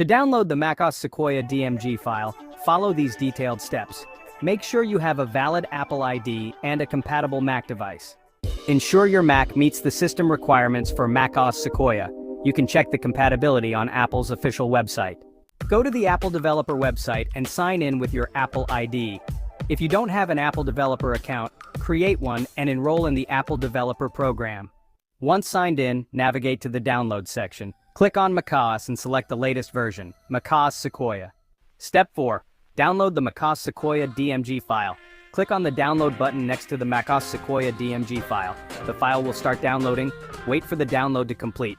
To download the macOS Sequoia DMG file, follow these detailed steps. Make sure you have a valid Apple ID and a compatible Mac device. Ensure your Mac meets the system requirements for macOS Sequoia. You can check the compatibility on Apple's official website. Go to the Apple developer website and sign in with your Apple ID. If you don't have an Apple developer account, create one and enroll in the Apple developer program. Once signed in, navigate to the download section. Click on macOS and select the latest version, macOS Sequoia. Step 4. Download the macOS Sequoia DMG file. Click on the download button next to the macOS Sequoia DMG file. The file will start downloading. Wait for the download to complete.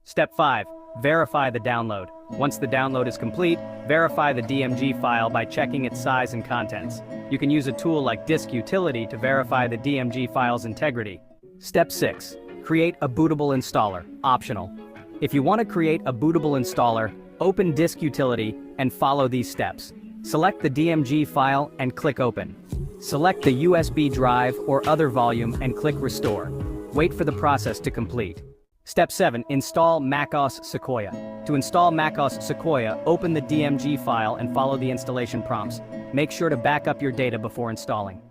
Step 5. Verify the download. Once the download is complete, verify the DMG file by checking its size and contents. You can use a tool like Disk Utility to verify the DMG file's integrity. Step 6. Create a bootable installer, optional. If you want to create a bootable installer, open Disk Utility and follow these steps. Select the DMG file and click Open. Select the USB drive or other volume and click Restore. Wait for the process to complete. Step 7. Install macOS Sequoia. To install macOS Sequoia, open the DMG file and follow the installation prompts. Make sure to back up your data before installing.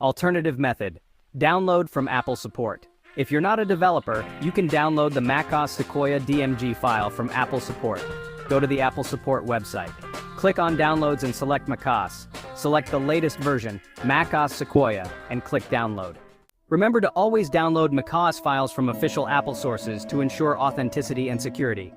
Alternative method. Download from Apple support. If you're not a developer, you can download the macOS Sequoia DMG file from Apple support. Go to the Apple support website. Click on Downloads and select macOS. Select the latest version, macOS Sequoia, and click Download. Remember to always download macOS files from official Apple sources to ensure authenticity and security.